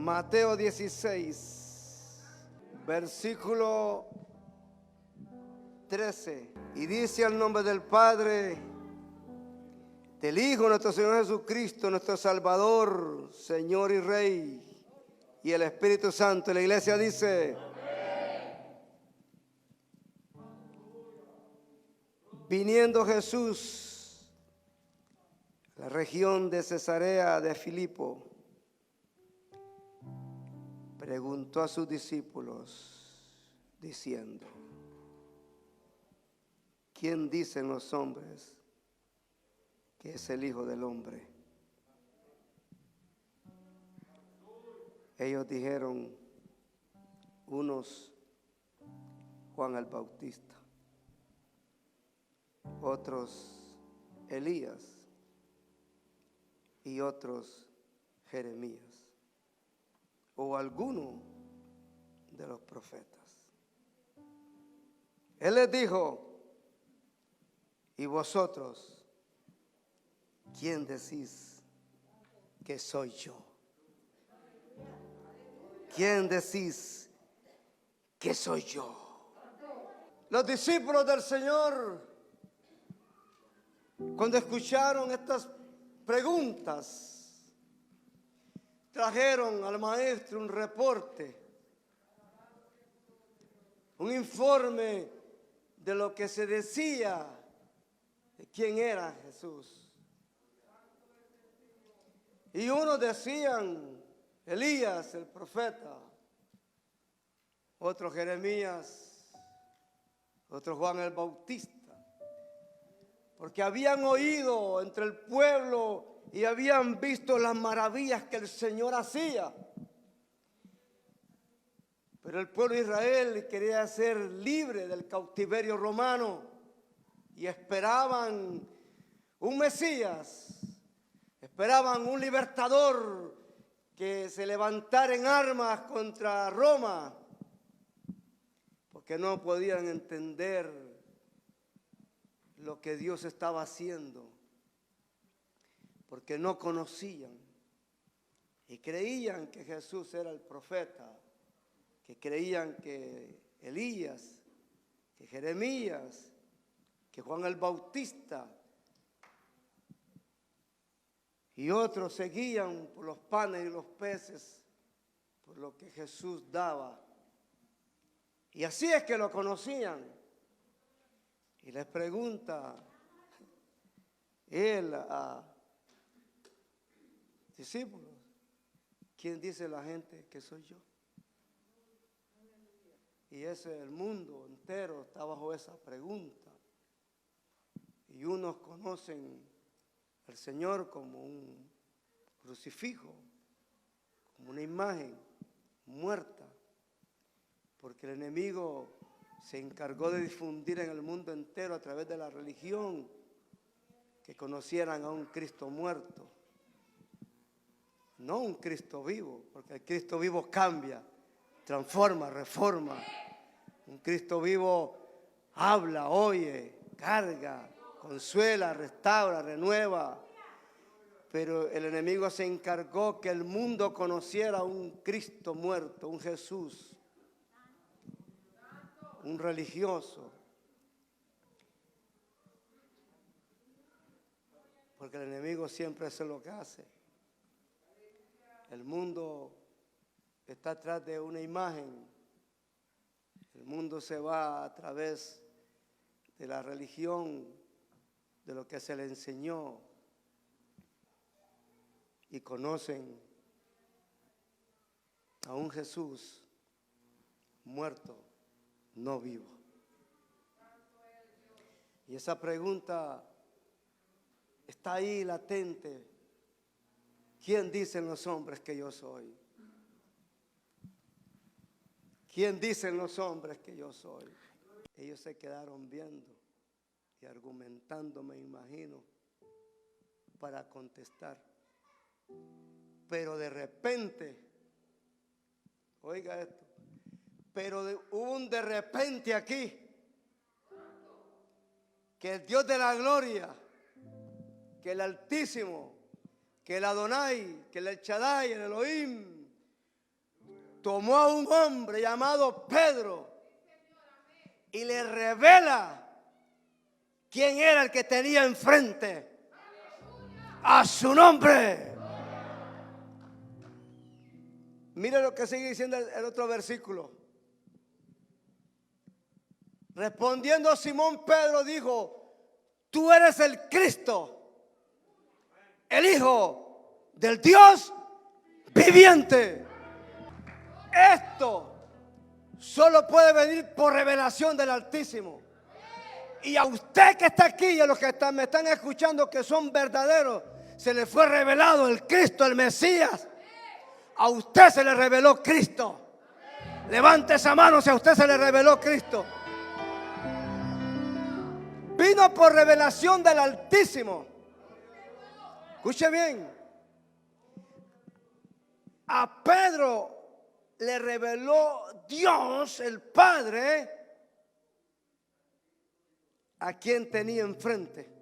Mateo 16, versículo 13. Y dice al nombre del Padre, del Hijo, nuestro Señor Jesucristo, nuestro Salvador, Señor y Rey, y el Espíritu Santo. Y la iglesia dice: viniendo Jesús a la región de Cesarea de Filipo, preguntó a sus discípulos diciendo: ¿quién dicen los hombres que es el Hijo del Hombre? Ellos dijeron, unos Juan el Bautista, otros Elías y otros Jeremías o alguno de los profetas. Él les dijo: ¿y vosotros quién decís que soy yo? ¿Quién decís que soy yo? Los discípulos del Señor, cuando escucharon estas preguntas, trajeron al maestro un reporte, un informe de lo que se decía de quién era Jesús. Y unos decían Elías el profeta, otro Jeremías, otro Juan el Bautista, porque habían oído entre el pueblo y habían visto las maravillas que el Señor hacía. Pero el pueblo de Israel quería ser libre del cautiverio romano y esperaban un Mesías, esperaban un libertador que se levantara en armas contra Roma, porque no podían entender lo que Dios estaba haciendo, porque no conocían y creían que Jesús era el profeta, que creían que Elías, que Jeremías, que Juan el Bautista y otros seguían por los panes y los peces, por lo que Jesús daba. Y así es que lo conocían. Y les pregunta él a discípulos: ¿quién dice la gente que soy yo? Y el mundo entero está bajo esa pregunta. Y unos conocen al Señor como un crucifijo, como una imagen muerta, porque el enemigo se encargó de difundir en el mundo entero a través de la religión que conocieran a un Cristo muerto, no un Cristo vivo, porque el Cristo vivo cambia, transforma, reforma. Un Cristo vivo habla, oye, carga, consuela, restaura, renueva. Pero el enemigo se encargó que el mundo conociera un Cristo muerto, un Jesús, un religioso. Porque el enemigo siempre hace lo que hace. El mundo está atrás de una imagen. El mundo se va a través de la religión, de lo que se le enseñó, y conocen a un Jesús muerto, no vivo. Y esa pregunta está ahí latente: ¿quién dicen los hombres que yo soy? ¿Quién dicen los hombres que yo soy? Ellos se quedaron viendo y argumentando, me imagino, para contestar. Pero de repente, oiga esto, hubo un de repente aquí, que el Dios de la gloria, que el Altísimo, que el Adonai, que el El Shaddai, el Elohim, tomó a un hombre llamado Pedro y le revela quién era el que tenía enfrente. A su nombre. Mire lo que sigue diciendo el otro versículo. Respondiendo Simón Pedro dijo: tú eres el Cristo, el Hijo del Dios viviente. Esto solo puede venir por revelación del Altísimo. Y a usted que está aquí y a los que me están escuchando que son verdaderos, se le fue revelado el Cristo, el Mesías. A usted se le reveló Cristo. Levante esa mano si a usted se le reveló Cristo. Vino por revelación del Altísimo. Escuche bien. A Pedro le reveló Dios, el Padre, a quien tenía enfrente.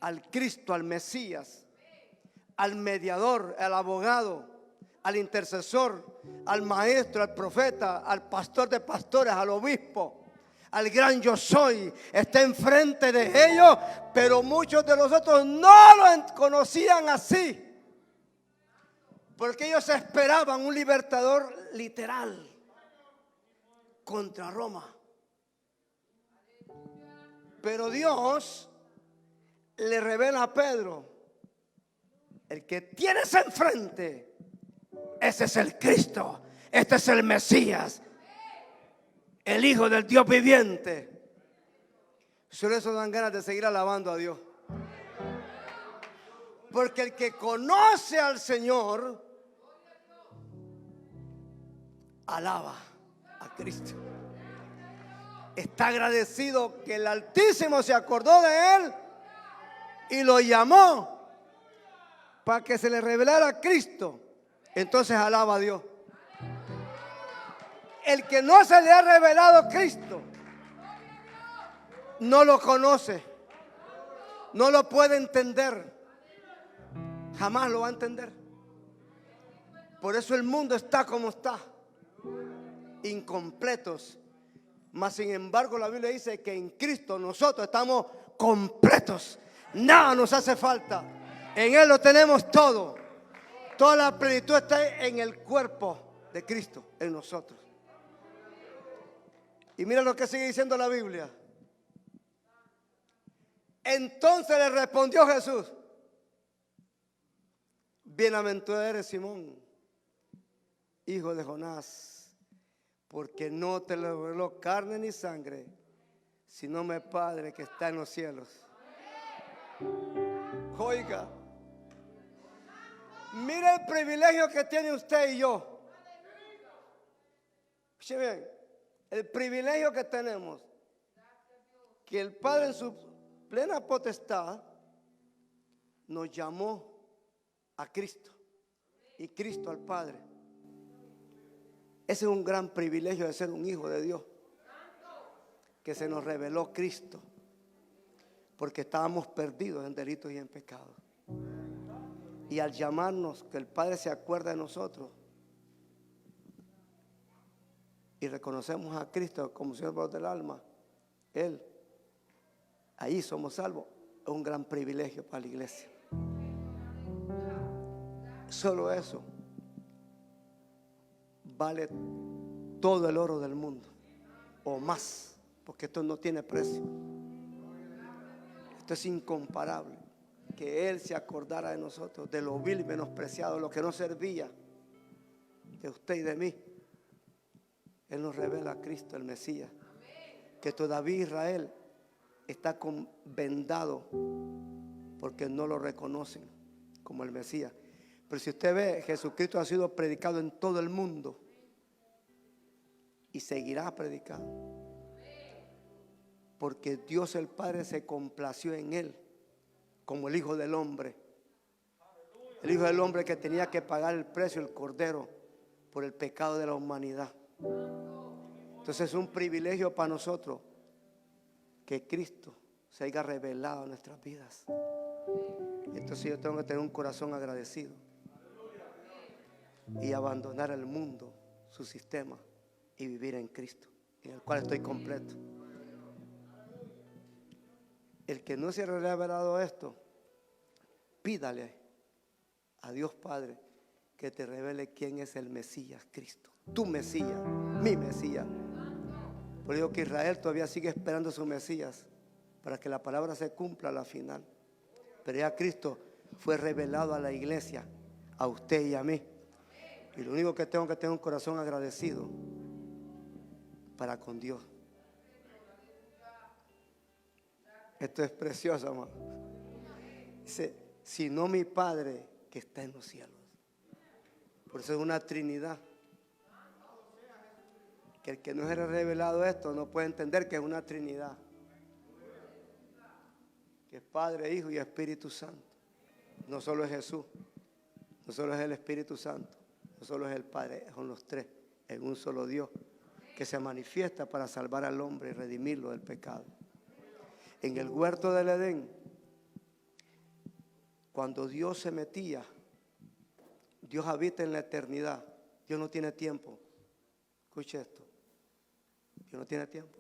Al Cristo, al Mesías, al mediador, al abogado, al intercesor, al maestro, al profeta, al pastor de pastores, al obispo, al gran yo soy. Está enfrente de ellos, pero muchos de nosotros no lo conocían así, porque ellos esperaban un libertador literal contra Roma. Pero Dios le revela a Pedro: el que tienes enfrente, ese es el Cristo, este es el Mesías, el Hijo del Dios viviente. Solo eso dan ganas de seguir alabando a Dios. Porque el que conoce al Señor, alaba a Cristo. Está agradecido que el Altísimo se acordó de él y lo llamó para que se le revelara a Cristo. Entonces alaba a Dios. El que no se le ha revelado Cristo no lo conoce, no lo puede entender, jamás lo va a entender. Por eso el mundo está como está, incompletos. Mas sin embargo la Biblia dice que en Cristo nosotros estamos completos. Nada nos hace falta. En Él lo tenemos todo. Toda la plenitud está en el cuerpo de Cristo, en nosotros. Y mira lo que sigue diciendo la Biblia. Entonces le respondió Jesús: bienaventurado eres, Simón, hijo de Jonás, porque no te lo reveló carne ni sangre, sino mi Padre que está en los cielos. Oiga, mire el privilegio que tiene usted y yo. Escuche bien, el privilegio que tenemos, que el Padre en su plena potestad nos llamó a Cristo y Cristo al Padre. Ese es un gran privilegio de ser un hijo de Dios, que se nos reveló Cristo, porque estábamos perdidos en delitos y en pecados. Y al llamarnos, que el Padre se acuerda de nosotros y reconocemos a Cristo como Señor del alma, Él, ahí somos salvos. Es un gran privilegio para la iglesia. Solo eso vale todo el oro del mundo o más, porque esto no tiene precio. Esto es incomparable. Que Él se acordara de nosotros, de lo vil y menospreciado, lo que no servía, de usted y de mí. Él nos revela a Cristo, el Mesías, que todavía Israel está vendado porque no lo reconocen como el Mesías. Pero si usted ve, Jesucristo ha sido predicado en todo el mundo y seguirá predicando, porque Dios el Padre se complació en Él como el Hijo del Hombre. El Hijo del Hombre que tenía que pagar el precio, el Cordero, por el pecado de la humanidad. Entonces es un privilegio para nosotros que Cristo se haya revelado en nuestras vidas. Entonces yo tengo que tener un corazón agradecido. y abandonar el mundo, su sistema, y vivir en Cristo, en el cual estoy completo. El que no se ha revelado esto, pídale a Dios Padre que te revele quién es el Mesías, Cristo, tu Mesías, mi Mesías. Por eso que Israel todavía sigue esperando su Mesías para que la palabra se cumpla a la final. Pero ya Cristo fue revelado a la iglesia, a usted y a mí. Y lo único que tengo que tener un corazón agradecido para con Dios. Esto es precioso, amor. Dice, sino mi Padre que está en los cielos. Por eso es una Trinidad. Que el que no se ha revelado esto no puede entender que es una Trinidad. Que es Padre, Hijo y Espíritu Santo. No solo es Jesús, no solo es el Espíritu Santo, no solo es el Padre, son los tres en un solo Dios que se manifiesta para salvar al hombre y redimirlo del pecado. En el huerto del Edén, cuando Dios se metía, Dios habita en la eternidad. Dios no tiene tiempo. Escuche esto. Dios no tiene tiempo.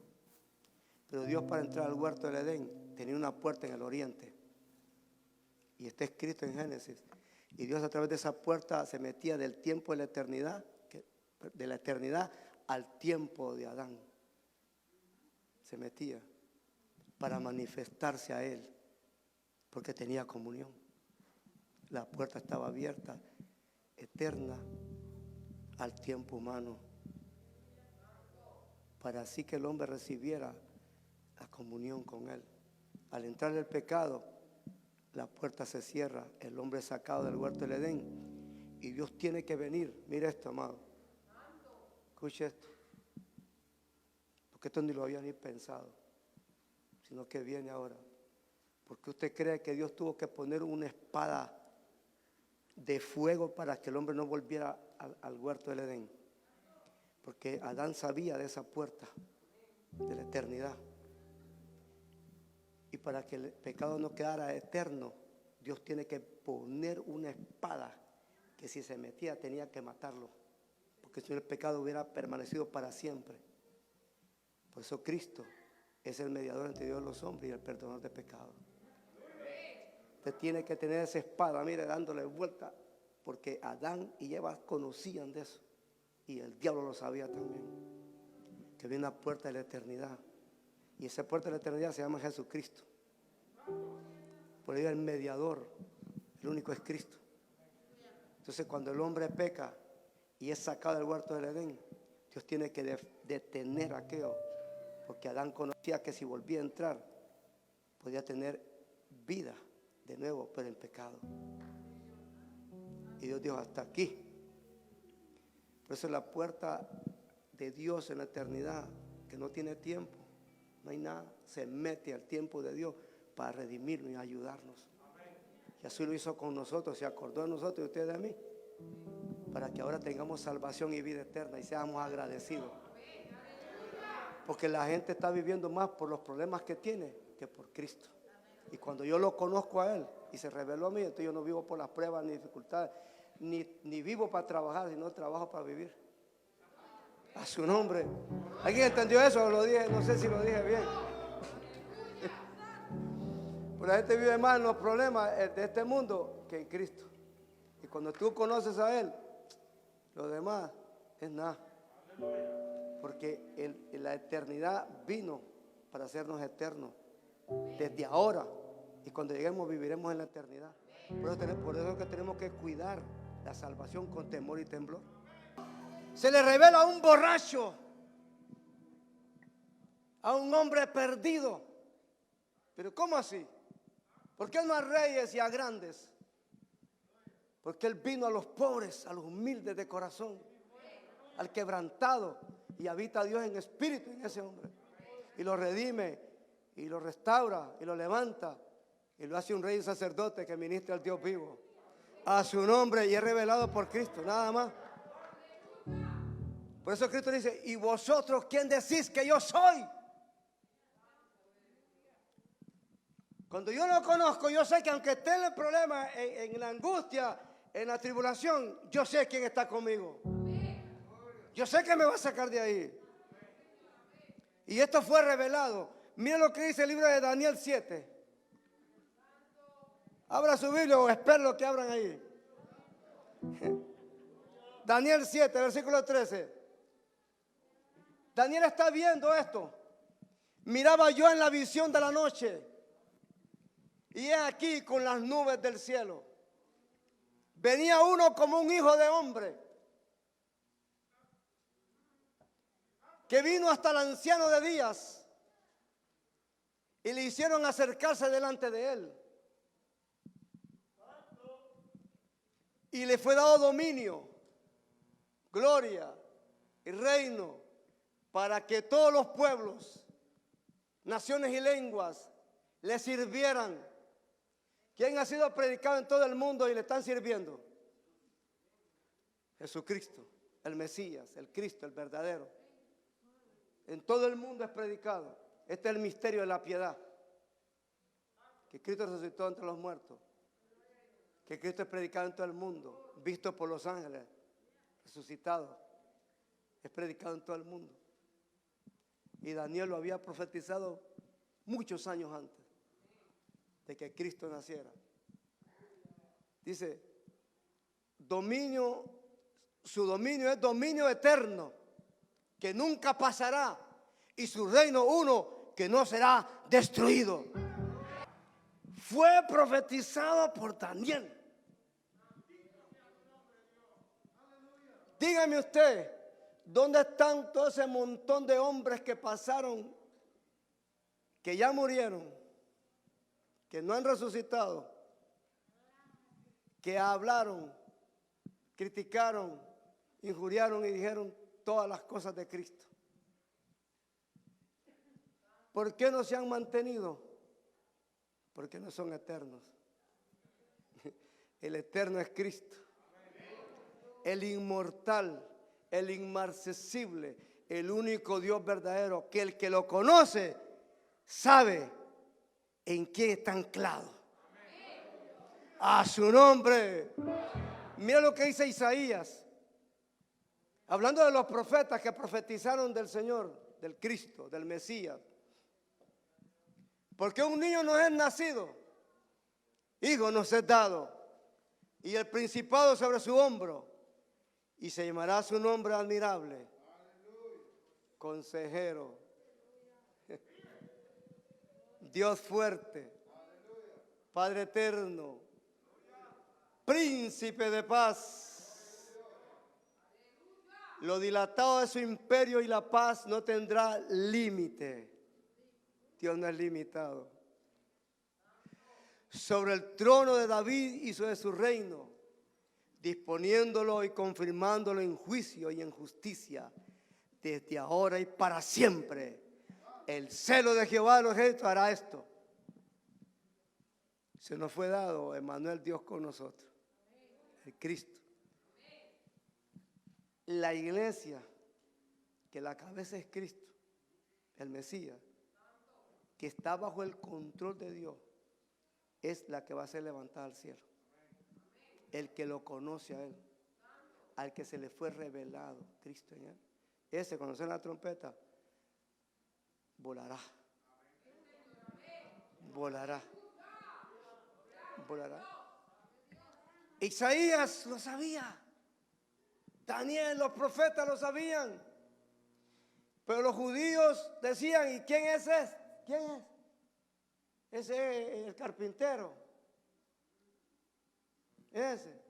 Pero Dios, para entrar al huerto del Edén, tenía una puerta en el oriente. Y está escrito en Génesis. Y Dios, a través de esa puerta, se metía del tiempo de la eternidad, al tiempo de Adán. Se metía para manifestarse a él, porque tenía comunión. La puerta estaba abierta, eterna, al tiempo humano, para así que el hombre recibiera la comunión con él. Al entrar el pecado, la puerta se cierra, el hombre es sacado del huerto del Edén y Dios tiene que venir. Mira esto, amado, escuche esto, porque esto ni lo había ni pensado, sino que viene ahora. Porque usted cree que Dios tuvo que poner una espada de fuego para que el hombre no volviera al huerto del Edén, porque Adán sabía de esa puerta de la eternidad. Y para que el pecado no quedara eterno, Dios tiene que poner una espada que si se metía tenía que matarlo, porque si no el pecado hubiera permanecido para siempre. Por eso Cristo es el mediador entre Dios y los hombres y el perdonador de pecados. Usted tiene que tener esa espada, mire, dándole vuelta, porque Adán y Eva conocían de eso y el diablo lo sabía también, que había una puerta de la eternidad. Y esa puerta de la eternidad se llama Jesucristo. Por ello el mediador, el único es Cristo. Entonces cuando el hombre peca y es sacado del huerto del Edén, Dios tiene que detener aquello, porque Adán conocía que si volvía a entrar podía tener vida de nuevo, pero en pecado. Y Dios dijo, hasta aquí. Por eso la puerta de Dios en la eternidad, que no tiene tiempo, no hay nada, se mete al tiempo de Dios para redimirnos y ayudarnos. Y así lo hizo con nosotros, se acordó de nosotros y ustedes de mí, para que ahora tengamos salvación y vida eterna y seamos agradecidos. Porque la gente está viviendo más por los problemas que tiene que por Cristo. Y cuando yo lo conozco a Él y se reveló a mí, entonces yo no vivo por las pruebas ni dificultades, ni vivo para trabajar, sino trabajo para vivir. A su nombre. ¿Alguien entendió eso? Lo dije, no sé si lo dije bien. Pero la gente vive más en los problemas de este mundo que en Cristo. Y cuando tú conoces a Él, lo demás es nada. Porque la eternidad vino para hacernos eternos desde ahora. Y cuando lleguemos viviremos en la eternidad. Por eso es que tenemos que cuidar la salvación con temor y temblor. Se le revela a un borracho, a un hombre perdido. Pero ¿cómo así? ¿Por qué no a reyes y a grandes? Porque Él vino a los pobres, a los humildes de corazón, al quebrantado, y habita Dios en espíritu en ese hombre. Y lo redime, y lo restaura, y lo levanta, y lo hace un rey y sacerdote que ministra al Dios vivo. A su nombre, y es revelado por Cristo, nada más. Por eso Cristo dice, ¿y vosotros quién decís que yo soy? Cuando yo lo conozco, yo sé que aunque esté en el problema, en la angustia, en la tribulación, yo sé quién está conmigo. Yo sé que me va a sacar de ahí. Y esto fue revelado. Mira lo que dice el libro de Daniel 7. Abra su Biblia o espero que abran ahí. Daniel 7, versículo 13. Daniel está viendo esto. Miraba yo en la visión de la noche, y he aquí con las nubes del cielo venía uno como un hijo de hombre, que vino hasta el anciano de días y le hicieron acercarse delante de él. Y le fue dado dominio, gloria y reino para que todos los pueblos, naciones y lenguas le sirvieran. ¿Quién ha sido predicado en todo el mundo y le están sirviendo? Jesucristo, el Mesías, el Cristo, el verdadero. En todo el mundo es predicado. Este es el misterio de la piedad. Que Cristo resucitó entre los muertos. Que Cristo es predicado en todo el mundo, visto por los ángeles, resucitado. Es predicado en todo el mundo. Y Daniel lo había profetizado muchos años antes de que Cristo naciera. Dice, su dominio es dominio eterno, que nunca pasará, y su reino uno que no será destruido. Fue profetizado por Daniel. Dígame usted, ¿dónde están todo ese montón de hombres que pasaron, que ya murieron, que no han resucitado, que hablaron, criticaron, injuriaron y dijeron todas las cosas de Cristo? ¿Por qué no se han mantenido? Porque no son eternos. El eterno es Cristo, el inmortal, el inmarcesible, el único Dios verdadero, que el que lo conoce sabe en quién está anclado. A su nombre. Mira lo que dice Isaías, hablando de los profetas que profetizaron del Señor, del Cristo, del Mesías. Porque un niño nos es nacido, hijo nos es dado, y el principado sobre su hombro, y se llamará su nombre admirable, consejero, Dios fuerte, Padre eterno, príncipe de paz. Lo dilatado de su imperio y la paz no tendrá límite. Dios no es limitado. Sobre el trono de David y sobre su reino, disponiéndolo y confirmándolo en juicio y en justicia, desde ahora y para siempre. El celo de Jehová de los ejércitos hará esto. Se nos fue dado Emmanuel, Dios con nosotros, el Cristo. La iglesia, que la cabeza es Cristo, el Mesías, que está bajo el control de Dios, es la que va a ser levantada al cielo. El que lo conoce a Él, al que se le fue revelado Cristo en Él, ese cuando suene la trompeta volará, volará, volará. Isaías lo sabía, Daniel, los profetas lo sabían, pero los judíos decían, ¿y quién es ese? ¿Quién es? Ese es el carpintero. Ese.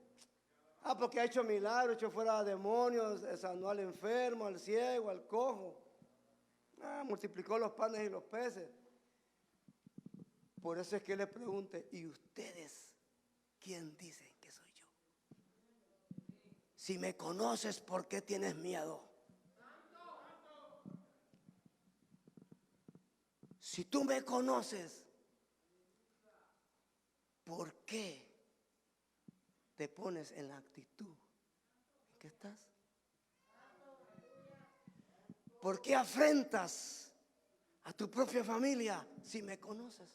Porque ha hecho milagros, echó fuera demonios, sanó al enfermo, al ciego, al cojo. Multiplicó los panes y los peces. Por eso es que le pregunte, ¿y ustedes quién dicen que soy yo? Si me conoces, ¿por qué tienes miedo? Si tú me conoces, ¿por qué te pones en la actitud en que estás? ¿Por qué afrentas a tu propia familia si me conoces?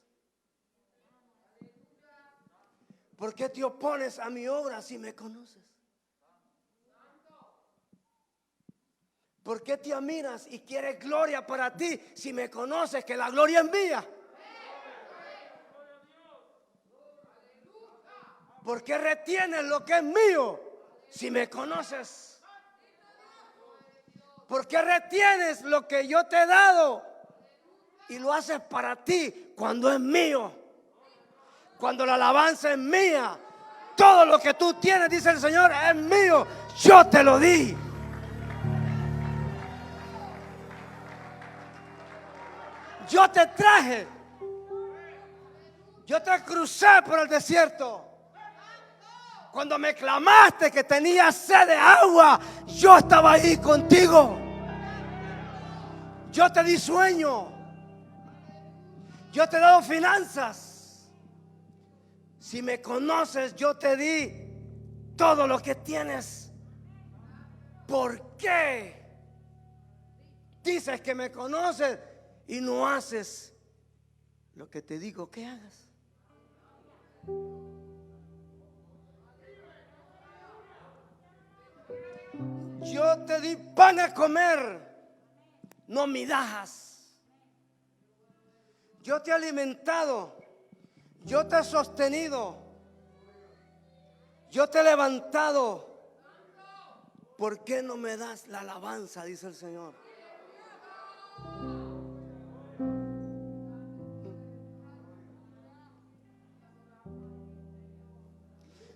¿Por qué te opones a mi obra si me conoces? ¿Por qué te miras y quieres gloria para ti si me conoces que la gloria es mía? ¿Por qué retienes lo que es mío si me conoces? ¿Por qué retienes lo que yo te he dado y lo haces para ti cuando es mío? Cuando la alabanza es mía, todo lo que tú tienes, dice el Señor, es mío. Yo te lo di. Yo te traje. Yo te crucé por el desierto. Cuando me clamaste que tenías sed de agua, yo estaba ahí contigo. Yo te di sueño. Yo te he dado finanzas. Si me conoces, yo te di todo lo que tienes. ¿Por qué dices que me conoces y no haces lo que te digo que hagas? Yo te di pan a comer, no migajas. Yo te he alimentado, yo te he sostenido, yo te he levantado. ¿Por qué no me das la alabanza? Dice el Señor.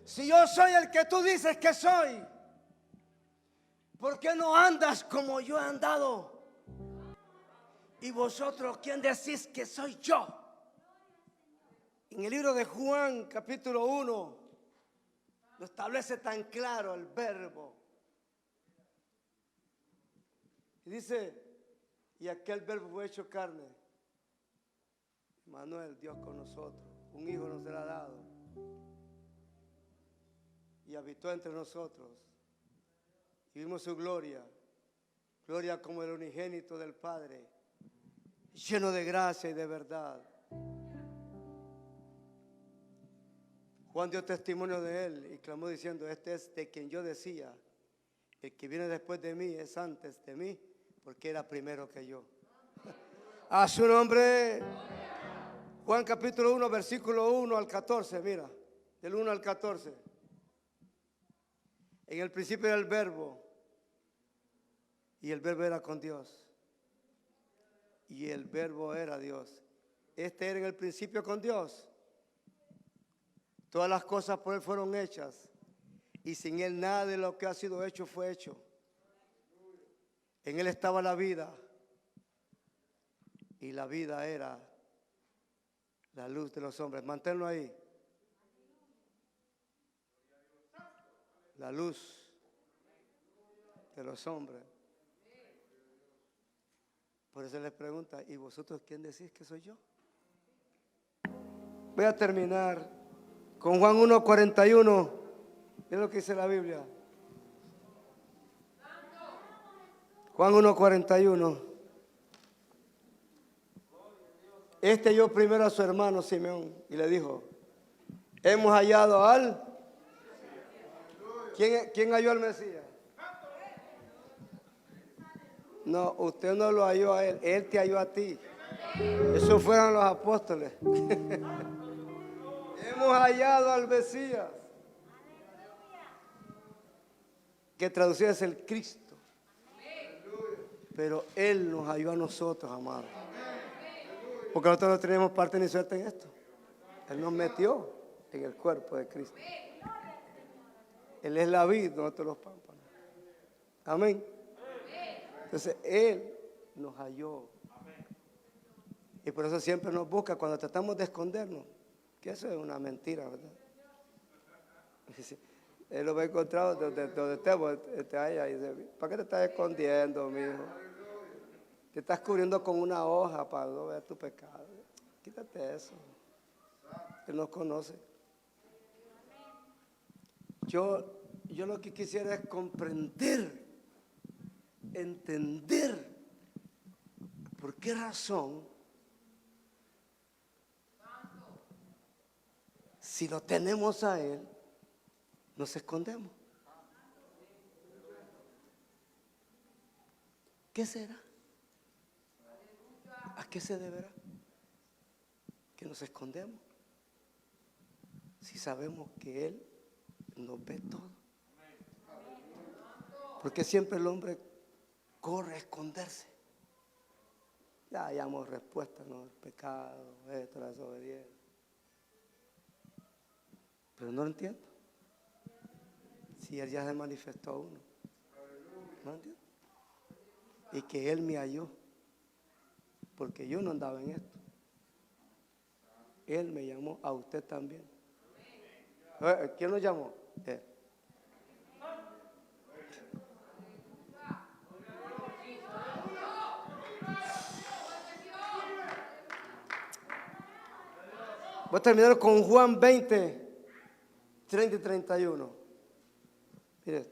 Si yo soy el que tú dices que soy, ¿por qué no andas como yo he andado? Y vosotros, ¿quién decís que soy yo? En el libro de Juan, capítulo 1, lo establece tan claro el verbo. Y dice, y aquel verbo fue hecho carne. Manuel, Dios con nosotros. Un hijo nos será dado. Y habitó entre nosotros. Y vimos su gloria. Gloria como el unigénito del Padre, lleno de gracia y de verdad. Juan dio testimonio de él y clamó diciendo, este es de quien yo decía, el que viene después de mí es antes de mí, porque era primero que yo. A su nombre. Juan capítulo 1, versículo 1 al 14, mira, del 1 al 14. En el principio era el verbo, y el verbo era con Dios, y el verbo era Dios. Este era en el principio con Dios. Todas las cosas por él fueron hechas, y sin él nada de lo que ha sido hecho fue hecho. En él estaba la vida, y la vida era la luz de los hombres. Manténlo ahí. La luz de los hombres. Por eso les pregunta, ¿y vosotros quién decís que soy yo? Voy a terminar con Juan 1:41. Es lo que dice la Biblia. Juan 1:41. Este halló primero a su hermano Simeón y le dijo, hemos hallado al... ¿Quién halló al Mesías? No, usted no lo halló a él, él te halló a ti. Esos fueron los apóstoles. Hemos hallado al Mesías, que traducido es el Cristo. Pero él nos halló a nosotros, amados. Porque nosotros no tenemos parte ni suerte en esto. Él nos metió en el cuerpo de Cristo. Él es la vid, nosotros los pámpanos. Amén. Entonces Él nos halló. Y por eso siempre nos busca cuando tratamos de escondernos. Que eso es una mentira, ¿verdad? Él lo va a encontrar donde te haya y dice, ¿para qué te estás escondiendo, mi hijo? Te estás cubriendo con una hoja para no ver tu pecado. Quítate eso. Él nos conoce. Yo lo que quisiera es comprender, entender por qué razón, si lo tenemos a Él, nos escondemos. ¿Qué será? ¿A qué se deberá? Que nos escondemos si sabemos que Él nos ve todo. Porque siempre el hombre corre a esconderse. Ya hayamos respuesta, ¿no? El pecado, esto, la desobediencia. Pero no lo entiendo. Si Él ya se manifestó a uno. ¿No lo entiendo? Y que Él me halló. Porque yo no andaba en esto. Él me llamó, a usted también. ¿Quién lo llamó? Él. Voy a terminar con Juan 20, 30 y 31. Mire.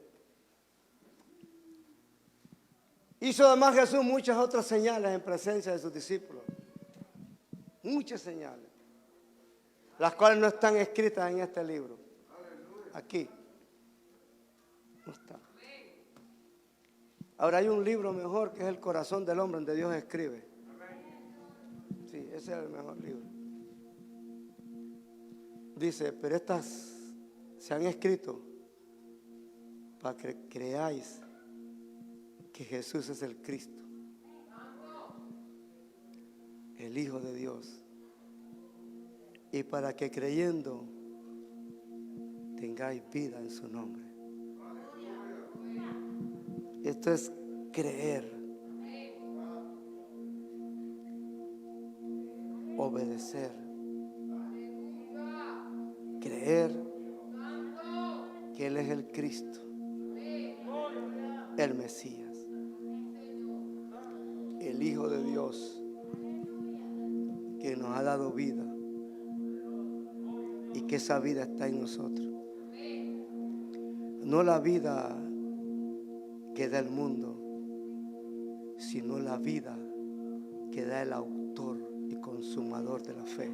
Hizo además Jesús muchas otras señales en presencia de sus discípulos. Muchas señales. Las cuales no están escritas en este libro. Aquí. No está. Ahora hay un libro mejor que es El corazón del hombre, donde Dios escribe. Sí, ese es el mejor libro. Dice, pero estas se han escrito para que creáis que Jesús es el Cristo, el Hijo de Dios, y para que creyendo tengáis vida en su nombre. Esto es creer, obedecer, creer que Él es el Cristo, el Mesías, el Hijo de Dios, que nos ha dado vida y que esa vida está en nosotros. No la vida que da el mundo, sino la vida que da el autor y consumador de la fe,